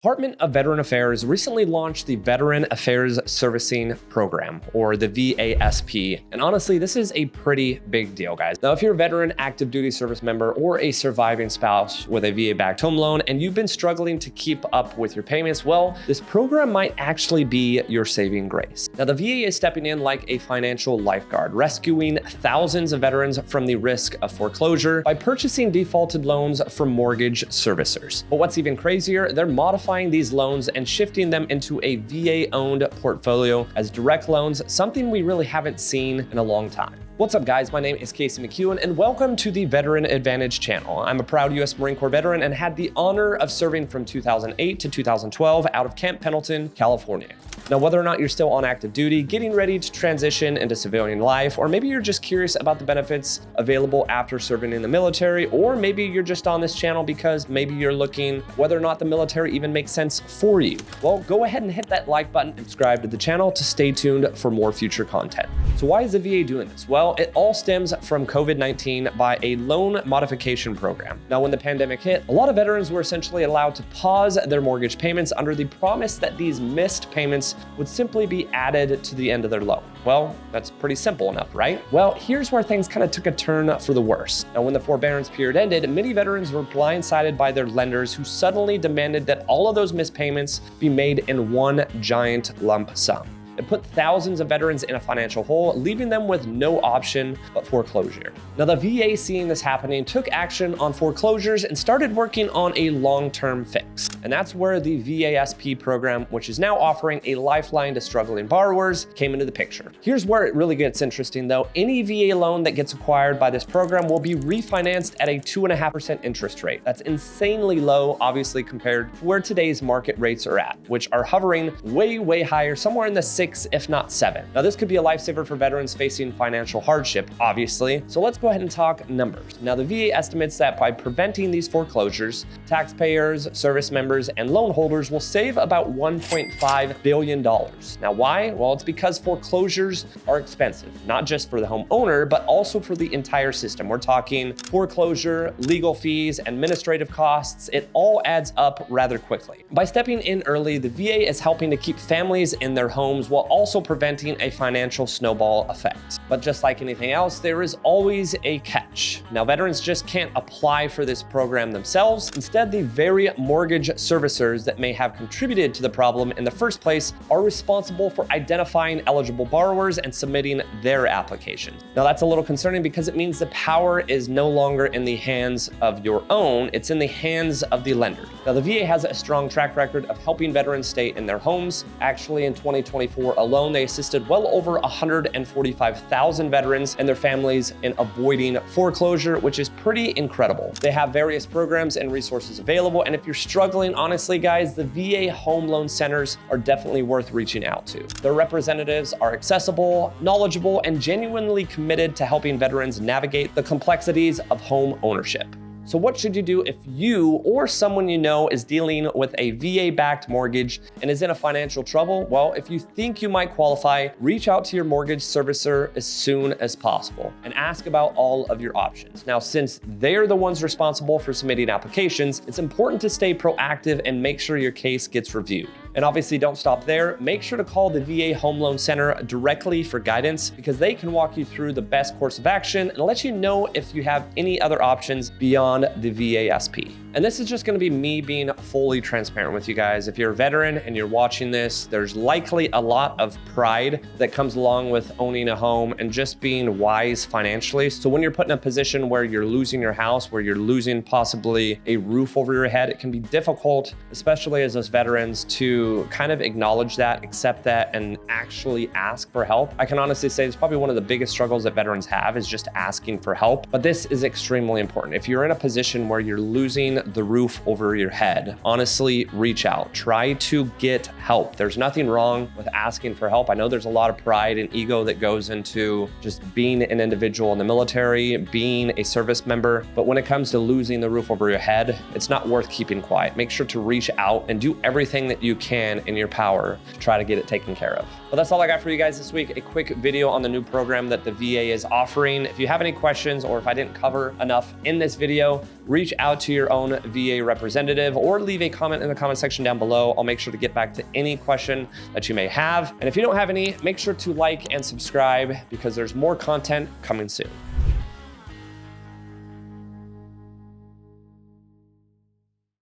Department of Veteran Affairs recently launched the Veteran Affairs Servicing Program, or the VASP. And honestly, this is a pretty big deal, guys. Now, if you're a veteran active duty service member or a surviving spouse with a VA-backed home loan and you've been struggling to keep up with your payments, well, this program might actually be your saving grace. Now, the VA is stepping in like a financial lifeguard, rescuing thousands of veterans from the risk of foreclosure by purchasing defaulted loans from mortgage servicers. But what's even crazier, they're modifying these loans and shifting them into a VA-owned portfolio as direct loans, something we really haven't seen in a long time. What's up, guys? My name is McKeown, and welcome to the Veteran Advantage channel. I'm a proud U.S. Marine Corps veteran and had the honor of serving from 2008 to 2012 out of Camp Pendleton, California. Now, whether or not you're still on active duty, getting ready to transition into civilian life, or maybe you're just curious about the benefits available after serving in the military, or maybe you're just on this channel because maybe you're looking whether or not the military even makes sense for you, well, go ahead and hit that like button and subscribe to the channel to stay tuned for more future content. So why is the VA doing this? Well, it all stems from COVID-19 by a loan modification program. Now, when the pandemic hit, a lot of veterans were essentially allowed to pause their mortgage payments under the promise that these missed payments would simply be added to the end of their loan. Well, that's pretty simple enough, right? Well, here's where things kind of took a turn for the worse. Now, when the forbearance period ended, many veterans were blindsided by their lenders who suddenly demanded that all of those missed payments be made in one giant lump sum. It put thousands of veterans in a financial hole, leaving them with no option but foreclosure. Now, the VA, seeing this happening, took action on foreclosures and started working on a long-term fix. And that's where the VASP program, which is now offering a lifeline to struggling borrowers, came into the picture. Here's where it really gets interesting, though. Any VA loan that gets acquired by this program will be refinanced at a 2.5% interest rate. That's insanely low, obviously, compared to where today's market rates are at, which are hovering way higher, somewhere in the 6, if not 7. Now, this could be a lifesaver for veterans facing financial hardship, obviously. So let's go ahead and talk numbers. Now, the VA estimates that by preventing these foreclosures, taxpayers, service members, and loan holders will save about $1.5 billion. Now, why? Well, it's because foreclosures are expensive, not just for the homeowner, but also for the entire system. We're talking foreclosure, legal fees, administrative costs. It all adds up rather quickly. By stepping in early, the VA is helping to keep families in their homes while also preventing a financial snowball effect. But just like anything else, there is always a catch. Now, veterans just can't apply for this program themselves. Instead, the very mortgage servicers that may have contributed to the problem in the first place are responsible for identifying eligible borrowers and submitting their applications. Now, that's a little concerning because it means the power is no longer in the hands of your own, it's in the hands of the lender. Now, the VA has a strong track record of helping veterans stay in their homes. Actually, in 2024 alone, they assisted well over 145,000 veterans and their families in avoiding foreclosure, which is pretty incredible. They have various programs and resources available, and if you're struggling, honestly, guys, the VA Home Loan Centers are definitely worth reaching out to. Their representatives are accessible, knowledgeable, and genuinely committed to helping veterans navigate the complexities of home ownership. So what should you do if you or someone you know is dealing with a VA-backed mortgage and is in a financial trouble? Well, if you think you might qualify, reach out to your mortgage servicer as soon as possible and ask about all of your options. Now, since they're the ones responsible for submitting applications, it's important to stay proactive and make sure your case gets reviewed. And obviously, don't stop there. Make sure to call the VA Home Loan Center directly for guidance because they can walk you through the best course of action and let you know if you have any other options beyond the VASP. And this is just going to be me being fully transparent with you guys. If you're a veteran and you're watching this, there's likely a lot of pride that comes along with owning a home and just being wise financially. So when you're put in a position where you're losing your house, where you're losing possibly a roof over your head, it can be difficult, especially as us veterans, to kind of acknowledge that, accept that, and actually ask for help. I can honestly say it's probably one of the biggest struggles that veterans have is just asking for help. But this is extremely important. If you're in a position where you're losing the roof over your head, honestly, reach out. Try to get help. There's nothing wrong with asking for help. I know there's a lot of pride and ego that goes into just being an individual in the military, being a service member. But when it comes to losing the roof over your head, it's not worth keeping quiet. Make sure to reach out and do everything that you can in your power to try to get it taken care of. Well, that's all I got for you guys this week. A quick video on the new program that the VA is offering. If you have any questions or if I didn't cover enough in this video, reach out to your own own VA representative, or leave a comment in the comment section down below. I'll make sure to get back to any question that you may have. And if you don't have any, make sure to like and subscribe because there's more content coming soon.